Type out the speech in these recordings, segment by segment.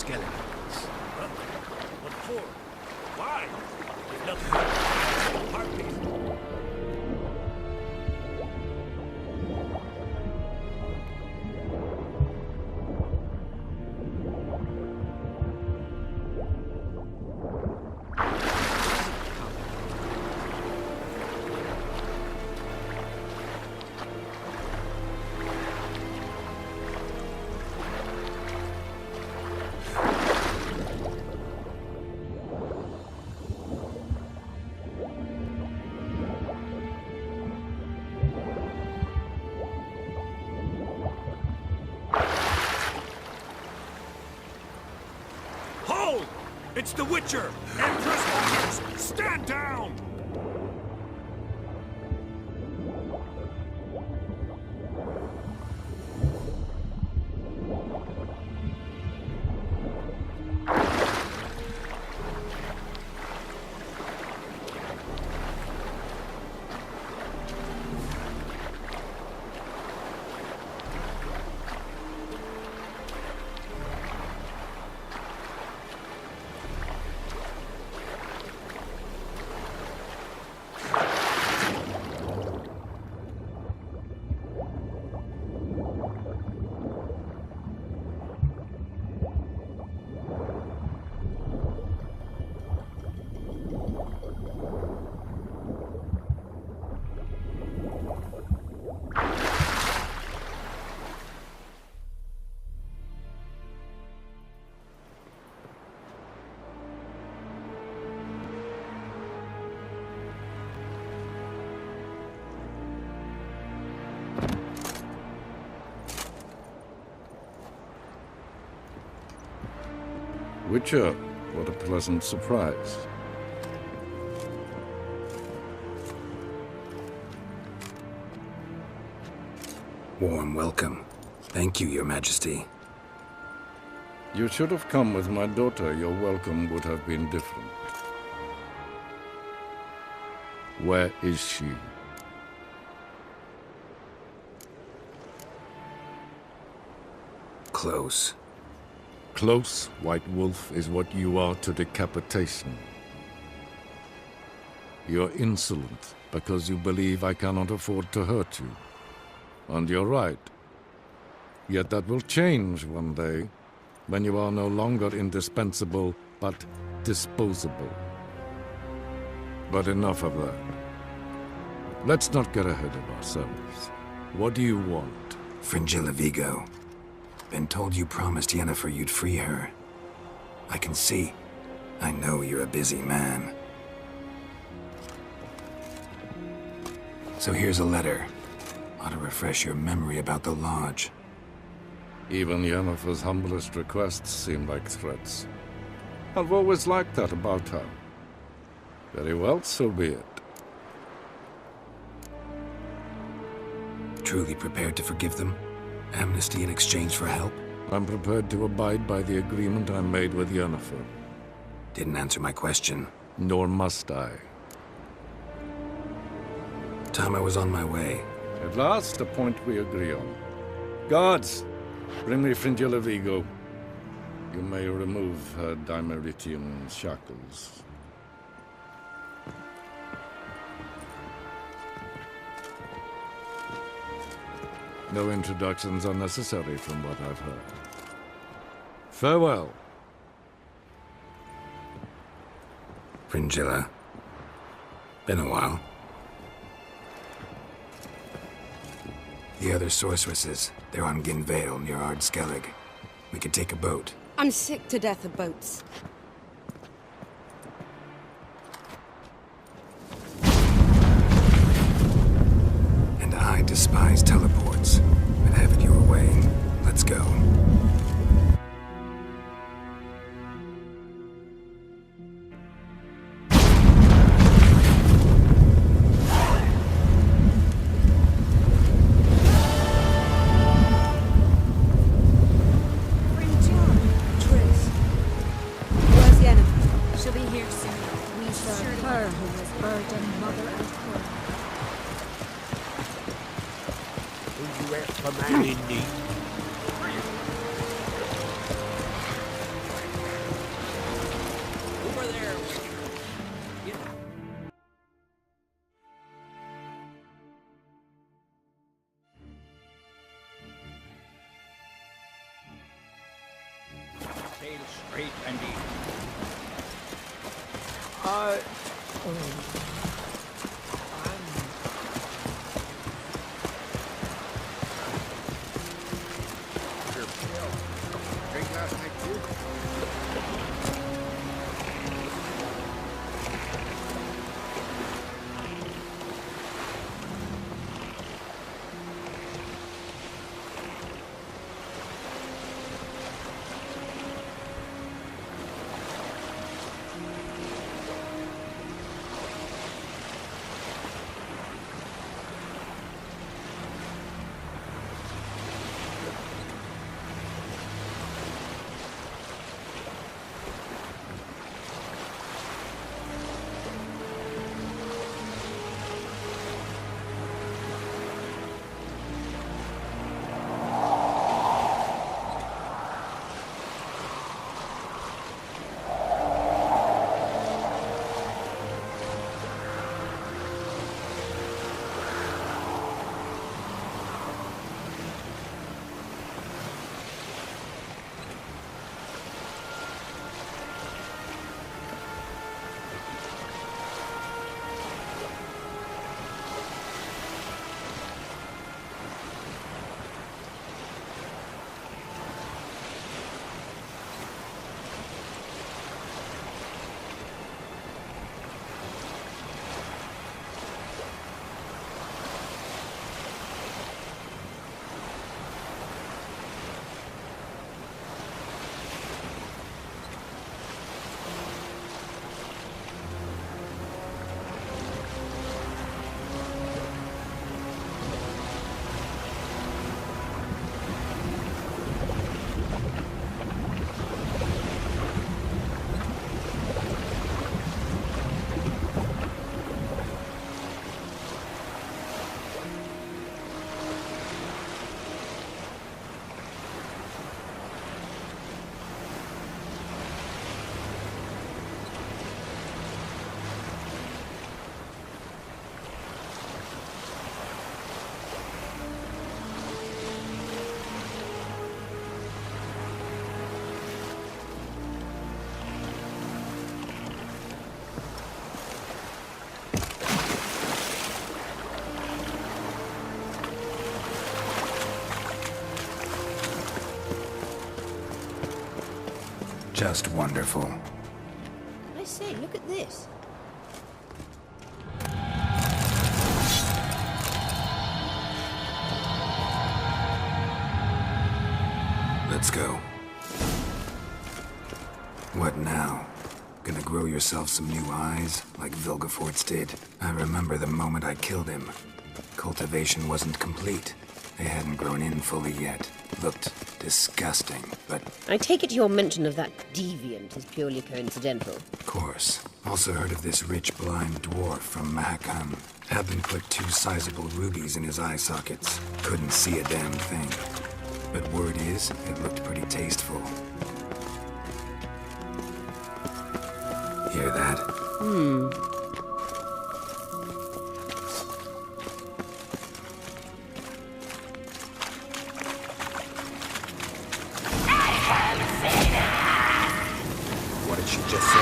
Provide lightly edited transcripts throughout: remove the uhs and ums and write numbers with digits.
skeletons. Huh? What for? Why? There's nothing but heartbeat. It's the Witcher! And trespassers! Stand down! Witcher, what a pleasant surprise. Warm welcome. Thank you, Your Majesty. You should have come with my daughter. Your welcome would have been different. Where is she? Close. Close, White Wolf, is what you are to decapitation. You're insolent because you believe I cannot afford to hurt you. And you're right. Yet that will change one day, when you are no longer indispensable, but disposable. But enough of that. Let's not get ahead of ourselves. What do you want? Veni Vigo. Been told you promised Yennefer you'd free her. I can see. I know you're a busy man. So here's a letter. Ought to refresh your memory about the Lodge. Even Yennefer's humblest requests seem like threats. I've always liked that about her. Very well, so be it. Truly prepared to forgive them? Amnesty in exchange for help? I'm prepared to abide by the agreement I made with Yennefer. Didn't answer my question. Nor must I. Time I was on my way. At last, a point we agree on. Guards, bring me Veni Vigo. You may remove her Dimeritian shackles. No introductions are necessary from what I've heard. Farewell. Fringilla. Been a while. The other sorceresses, they're on Ginvale near Ardskellig. We could take a boat. I'm sick to death of boats. And I despise teleports. But have it your way. Let's go. tail straight and even. Drink last night too? Just wonderful. I say, look at this. Let's go. What now? Gonna grow yourself some new eyes, like Vilgefortz did? I remember the moment I killed him. Cultivation wasn't complete. They hadn't grown in fully yet. Looked disgusting, but... I take it your mention of that deviant is purely coincidental. Of course. Also heard of this rich blind dwarf from Mahakam. Had them put 2 sizable rubies in his eye sockets. Couldn't see a damn thing. But word is, it looked pretty tasteful. Hear that? What did she just say?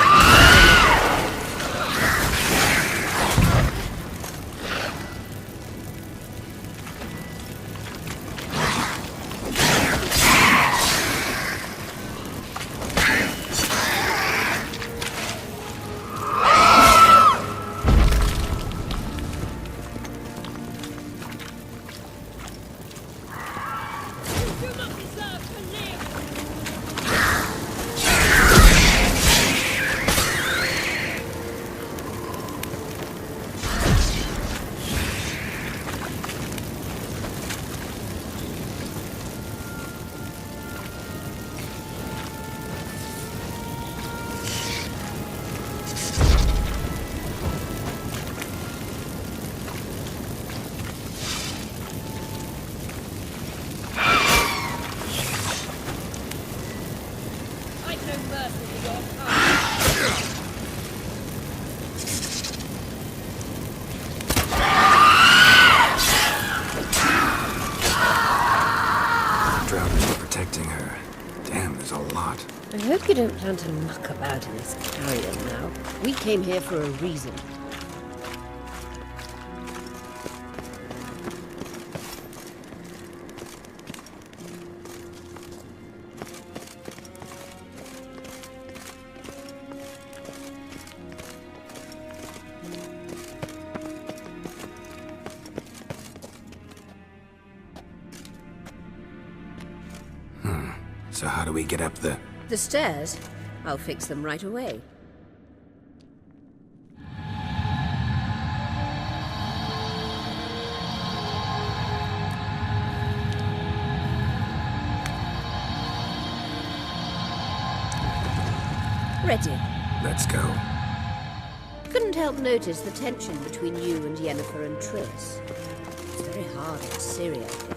hope you don't plan to muck about in this carrion now. We came here for a reason. So how do we get up the... The stairs? I'll fix them right away. Ready. Let's go. Couldn't help notice the tension between you and Yennefer and Triss. It's very hard on Ciri, I think.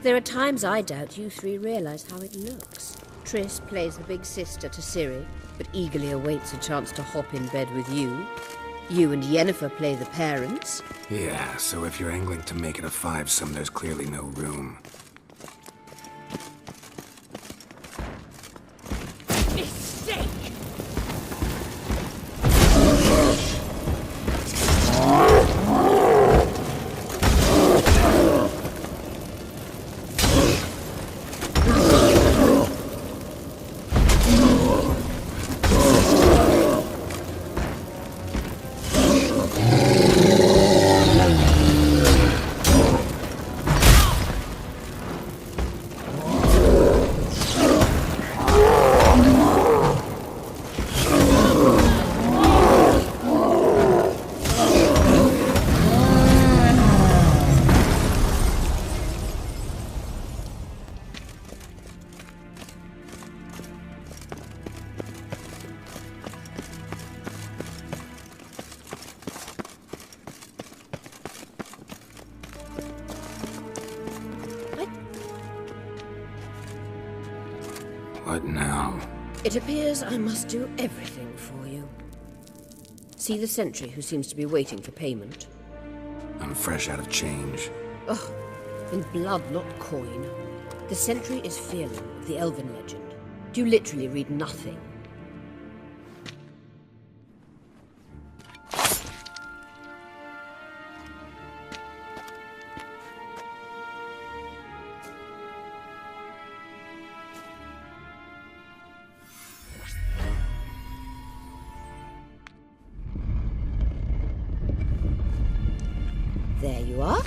There are times I doubt you three realize how it looks. Triss plays the big sister to Ciri, but eagerly awaits a chance to hop in bed with you. You and Yennefer play the parents. Yeah, so if you're angling to make it a five-some, there's clearly no room. Mistake! What now? It appears I must do everything for you. See the sentry who seems to be waiting for payment? I'm fresh out of change. Ugh, in blood, not coin. The sentry is Fearlin of the Elven legend. You literally read nothing. There you are.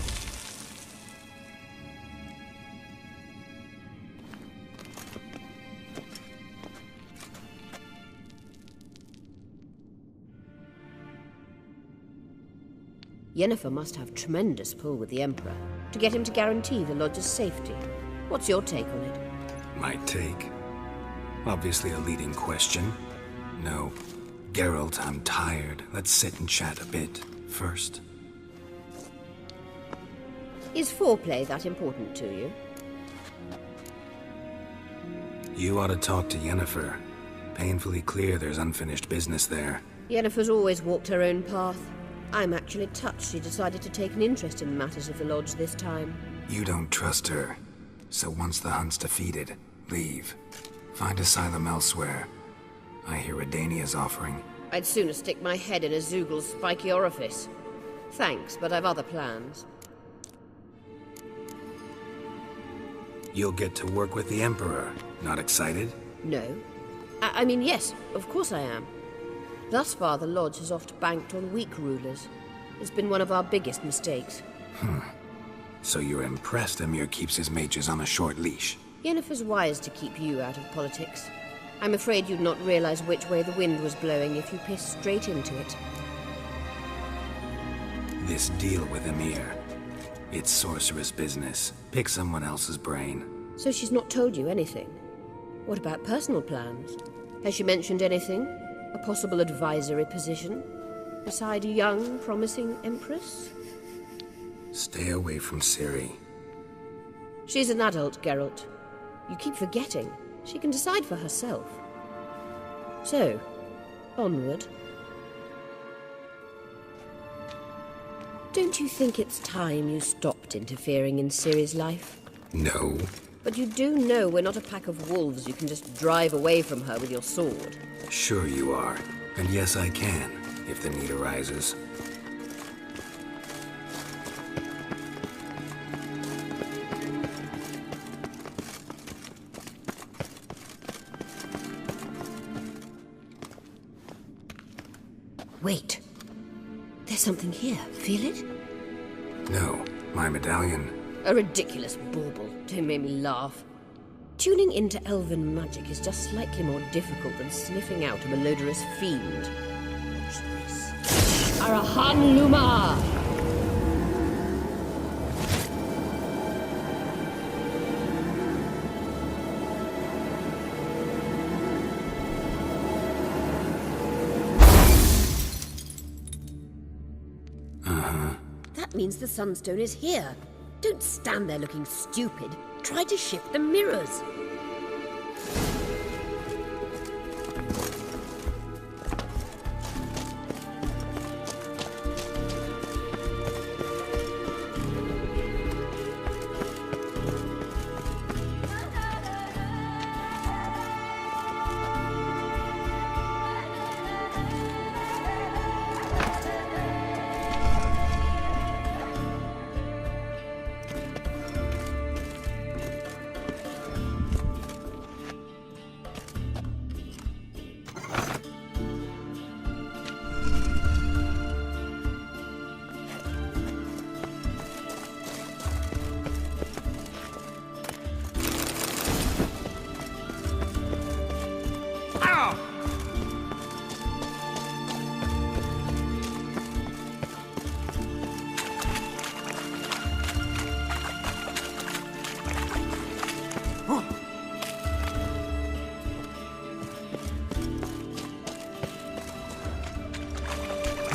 Yennefer must have tremendous pull with the Emperor to get him to guarantee the Lodge's safety. What's your take on it? My take? Obviously a leading question. No. Geralt, I'm tired. Let's sit and chat a bit first. Is foreplay that important to you? You ought to talk to Yennefer. Painfully clear there's unfinished business there. Yennefer's always walked her own path. I'm actually touched she decided to take an interest in matters of the Lodge this time. You don't trust her. So once the hunt's defeated, leave. Find asylum elsewhere. I hear Redania's offering. I'd sooner stick my head in a Zoogl's spiky orifice. Thanks, but I've other plans. You'll get to work with the Emperor. Not excited? No. I mean, yes, of course I am. Thus far, the Lodge has oft banked on weak rulers. It's been one of our biggest mistakes. So you're impressed Emir keeps his mages on a short leash? Yennefer's wise to keep you out of politics. I'm afraid you'd not realize which way the wind was blowing if you pissed straight into it. This deal with Emir. It's sorceress business. Pick someone else's brain. So she's not told you anything? What about personal plans? Has she mentioned anything? A possible advisory position? Beside a young, promising Empress? Stay away from Ciri. She's an adult, Geralt. You keep forgetting. She can decide for herself. So, onward. Don't you think it's time you stopped interfering in Ciri's life? No. But you do know we're not a pack of wolves you can just drive away from her with your sword. Sure you are. And yes, I can, if the need arises. Wait. There's something here. Feel it? No, my medallion. A ridiculous bauble. Don't make me laugh. Tuning into elven magic is just slightly more difficult than sniffing out a malodorous fiend. Watch this. Arahan Luma! That means the sunstone is here. Don't stand there looking stupid. Try to shift the mirrors.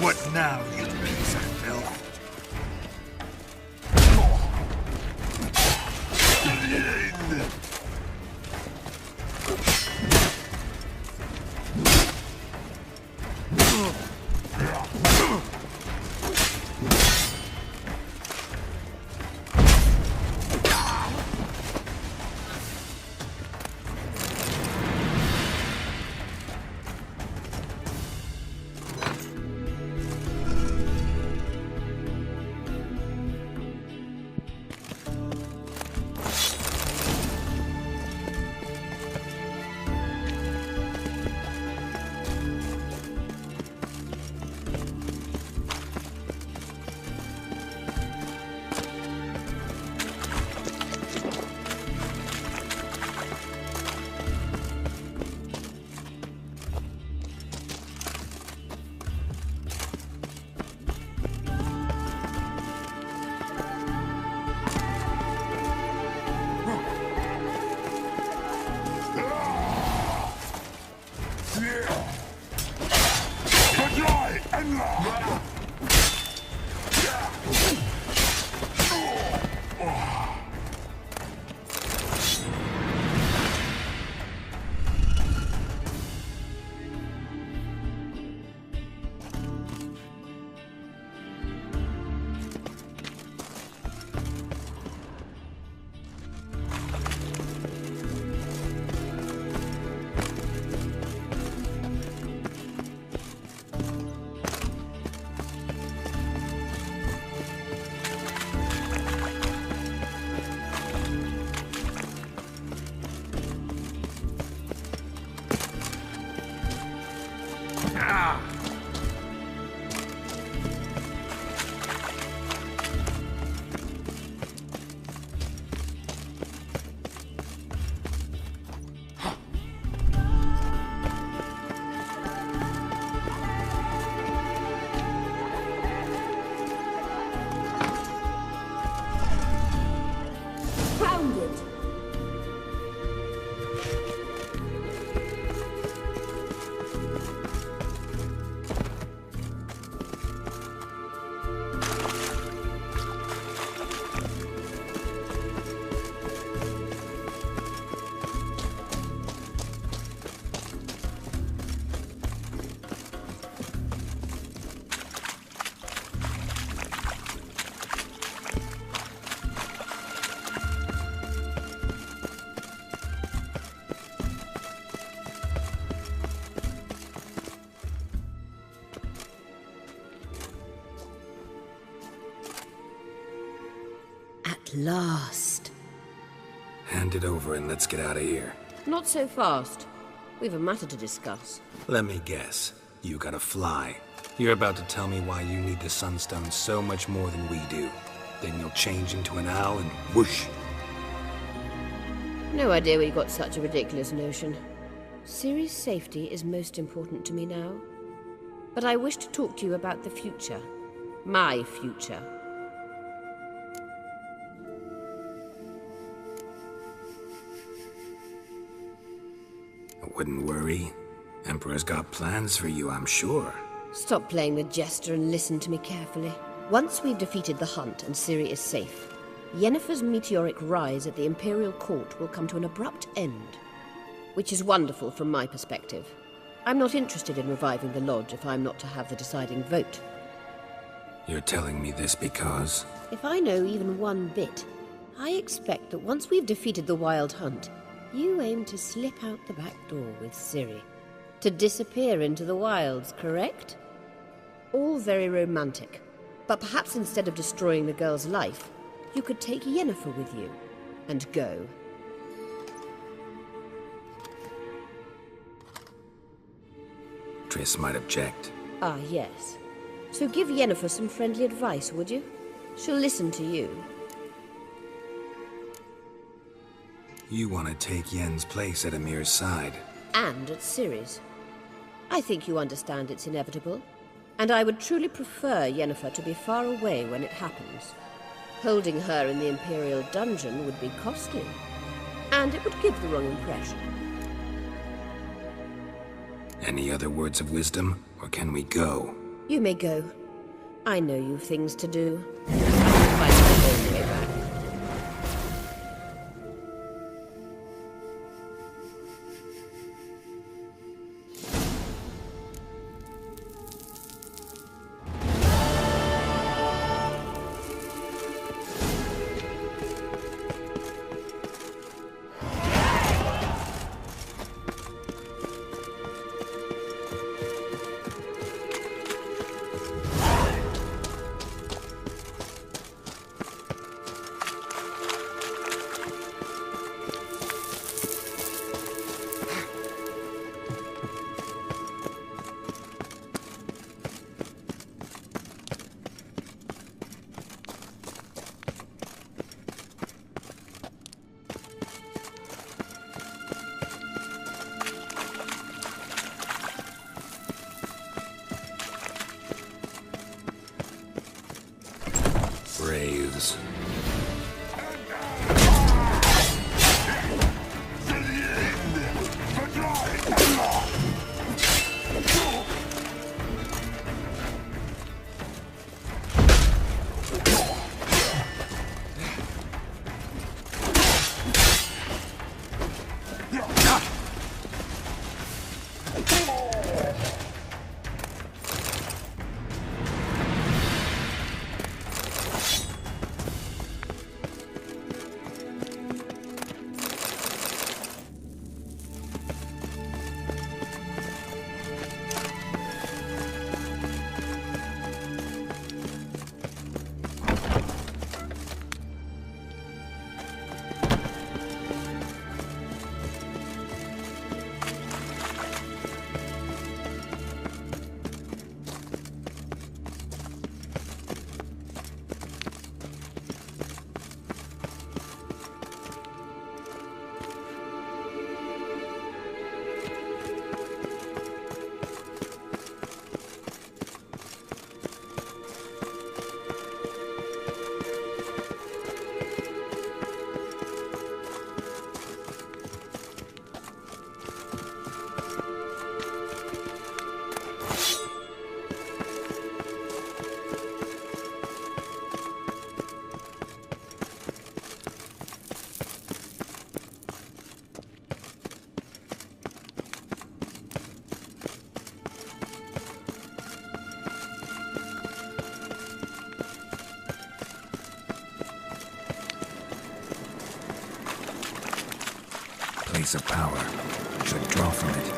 What now, you piece of filth? last. Hand it over and let's get out of here. Not so fast. We've a matter to discuss. Let me guess. You gotta fly. You're about to tell me why you need the sunstone so much more than we do. Then you'll change into an owl and whoosh. No idea where you got such a ridiculous notion. Ciri's safety is most important to me now. But I wish to talk to you about the future. My future. I wouldn't worry. Emperor's got plans for you, I'm sure. Stop playing the jester and listen to me carefully. Once we've defeated the hunt and Ciri is safe, Yennefer's meteoric rise at the Imperial Court will come to an abrupt end. Which is wonderful from my perspective. I'm not interested in reviving the Lodge if I'm not to have the deciding vote. You're telling me this because... If I know even one bit, I expect that once we've defeated the Wild Hunt, you aim to slip out the back door with Ciri. To disappear into the wilds, correct? All very romantic. But perhaps instead of destroying the girl's life, you could take Yennefer with you and go. Triss might object. Ah, yes. So give Yennefer some friendly advice, would you? She'll listen to you. You want to take Yen's place at Amir's side. And at Ciri's. I think you understand it's inevitable. And I would truly prefer Yennefer to be far away when it happens. Holding her in the Imperial dungeon would be costly. And it would give the wrong impression. Any other words of wisdom, or can we go? You may go. I know you've things to do. I can find my own way back. Braves. Place of power. Should draw from it.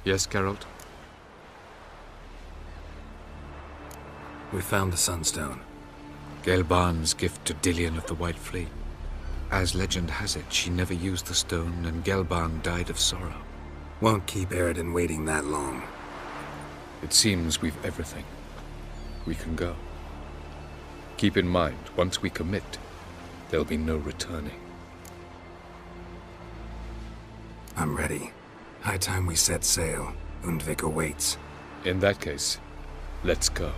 Yes, Geralt? We found the sunstone. Gelban's gift to Dillion of the White Fleet. As legend has it, she never used the stone, and Gelban died of sorrow. Won't keep Eridan waiting that long. It seems we've everything. We can go. Keep in mind, once we commit, there'll be no returning. I'm ready. High time we set sail. Undvik awaits. In that case, let's go.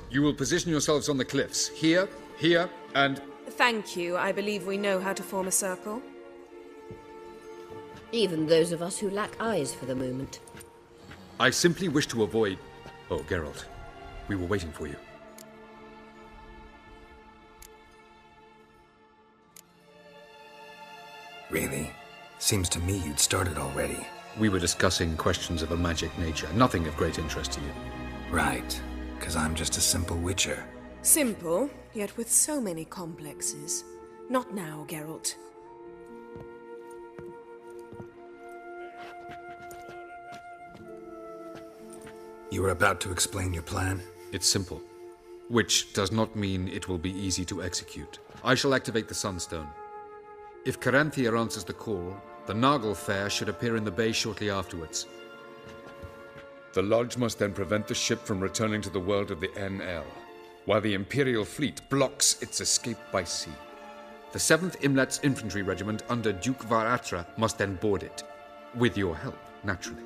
You will position yourselves on the cliffs. Here, here, and... Thank you. I believe we know how to form a circle. Even those of us who lack eyes for the moment. I simply wish to avoid... Oh, Geralt. We were waiting for you. Really? Seems to me you'd started already. We were discussing questions of a magic nature, nothing of great interest to you. Right. 'Cause I'm just a simple witcher. Simple, yet with so many complexes. Not now, Geralt. You were about to explain your plan? It's simple. Which does not mean it will be easy to execute. I shall activate the sunstone. If Caranthir answers the call, the Naglfar should appear in the bay shortly afterwards. The Lodge must then prevent the ship from returning to the world of the NL, while the Imperial fleet blocks its escape by sea. The 7th Imlet's infantry regiment under Duke Varatra must then board it. With your help, naturally.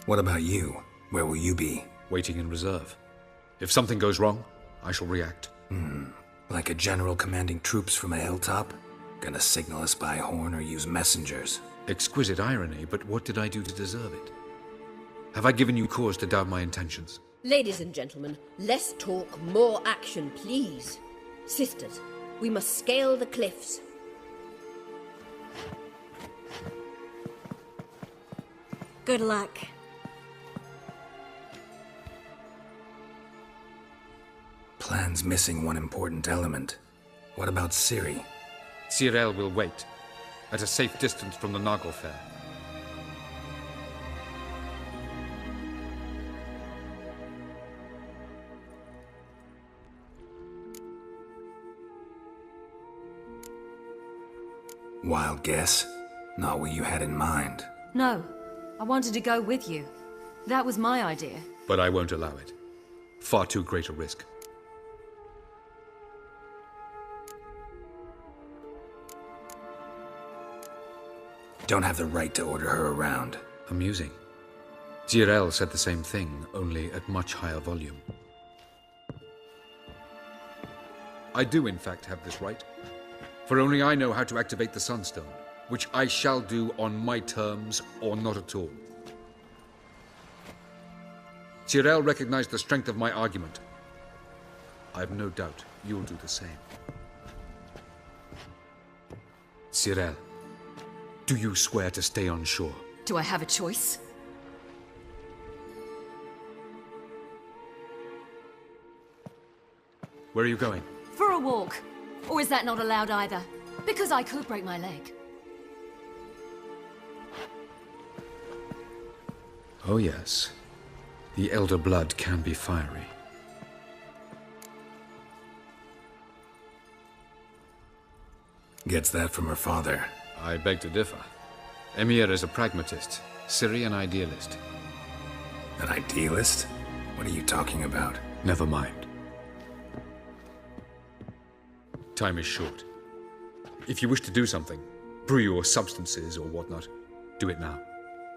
What about you? Where will you be? Waiting in reserve. If something goes wrong, I shall react. Like a general commanding troops from a hilltop? Gonna signal us by horn or use messengers? Exquisite irony, but what did I do to deserve it? Have I given you cause to doubt my intentions? Ladies and gentlemen, less talk, more action, please. Sisters, we must scale the cliffs. Good luck. Plan's missing one important element. What about Ciri? Cyril will wait, at a safe distance from the Naglfar. Wild guess? Not what you had in mind. No, I wanted to go with you. That was my idea. But I won't allow it. Far too great a risk. Don't have the right to order her around. Amusing. Cyril said the same thing, only at much higher volume. I do, in fact, have this right. For only I know how to activate the sunstone, which I shall do on my terms or not at all. Cyril recognized the strength of my argument. I have no doubt you'll do the same. Cyril, do you swear to stay on shore? Do I have a choice? Where are you going? For a walk. Or is that not allowed either? Because I could break my leg. Oh yes. The elder blood can be fiery. Gets that from her father. I beg to differ. Emir is a pragmatist, Ciri an idealist. An idealist? What are you talking about? Never mind. Time is short. If you wish to do something, brew your substances or whatnot, do it now.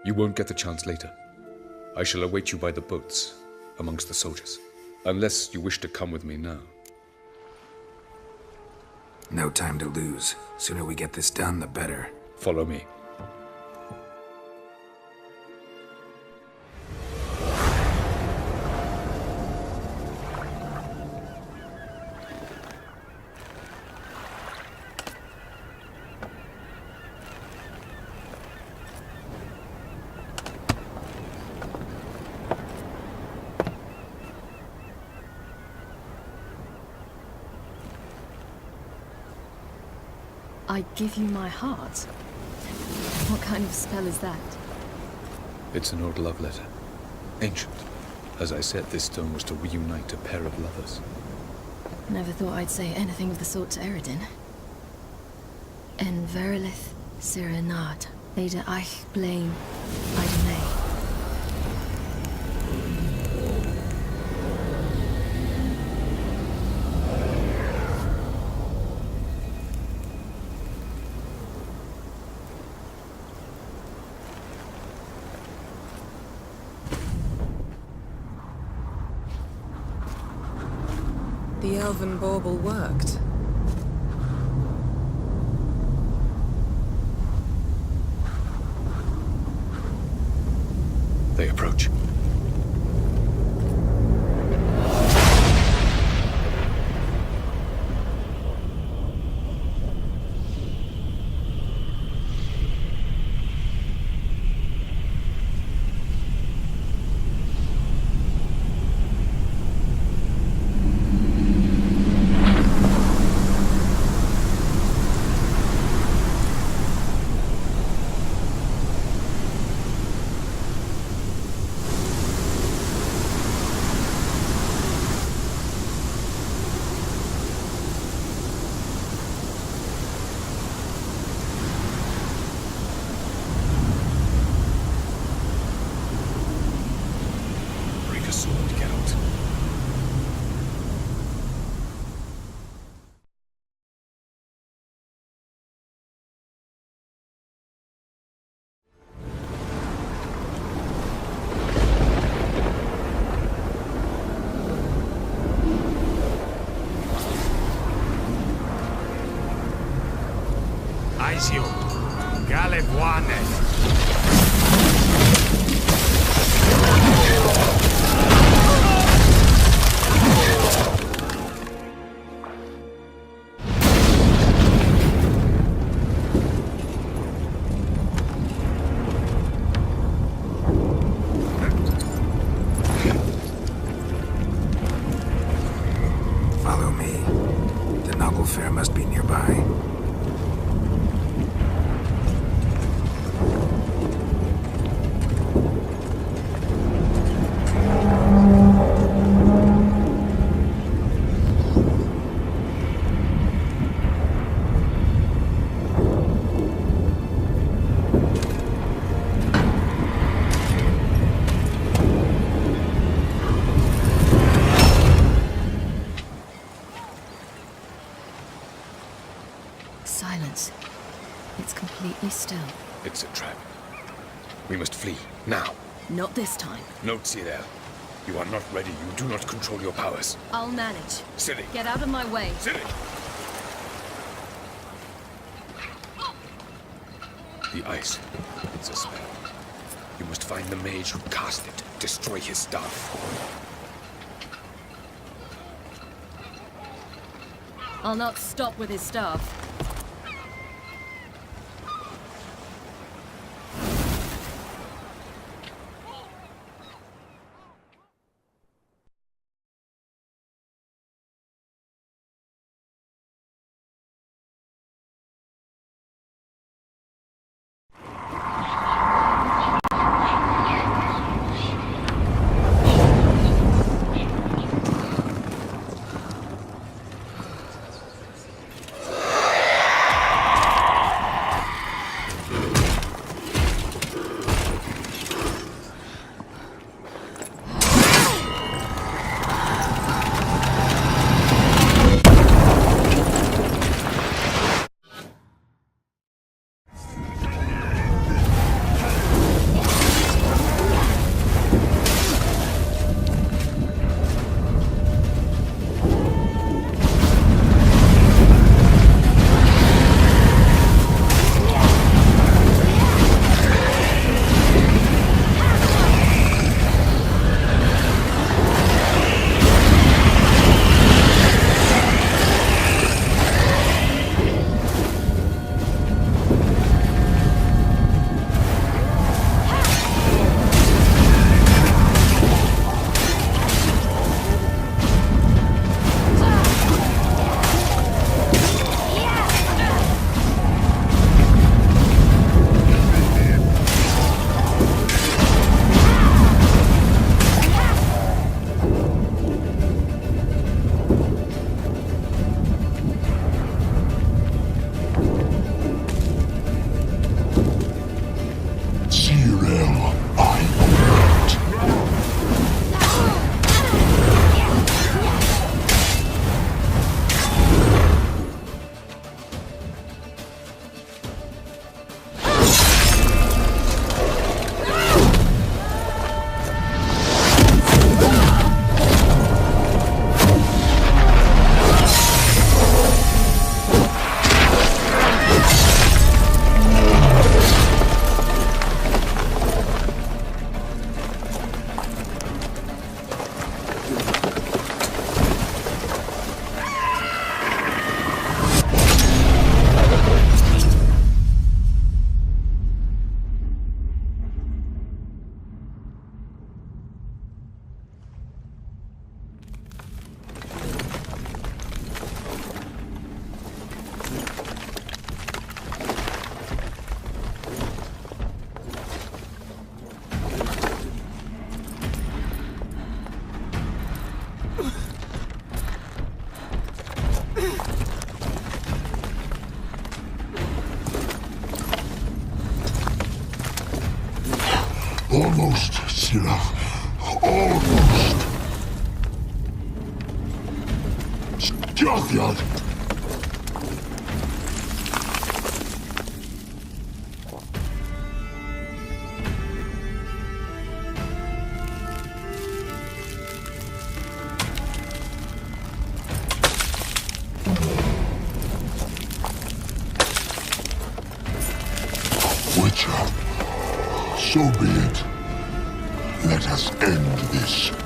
You won't get the chance later. I shall await you by the boats, amongst the soldiers. Unless you wish to come with me now. No time to lose. Sooner we get this done, the better. Follow me. I give you my heart? What kind of spell is that? It's an old love letter. Ancient. As I said, this stone was to reunite a pair of lovers. Never thought I'd say anything of the sort to Eredin. En verilith serenad, Leda eich blame, Ida May. The elven bauble worked. They approach. Aizio, Galebuane. Follow me. The Noggle Fair must be nearby. Silence. It's completely still. It's a trap. We must flee, now. Not this time. No, Cyril. You are not ready. You do not control your powers. I'll manage. Silly. Get out of my way. Silly! The ice. It's a spell. You must find the mage who cast it. Destroy his staff. I'll not stop with his staff. Almost, Scylla. Almost. Caranthir! Witcher, so be it. Let us end this.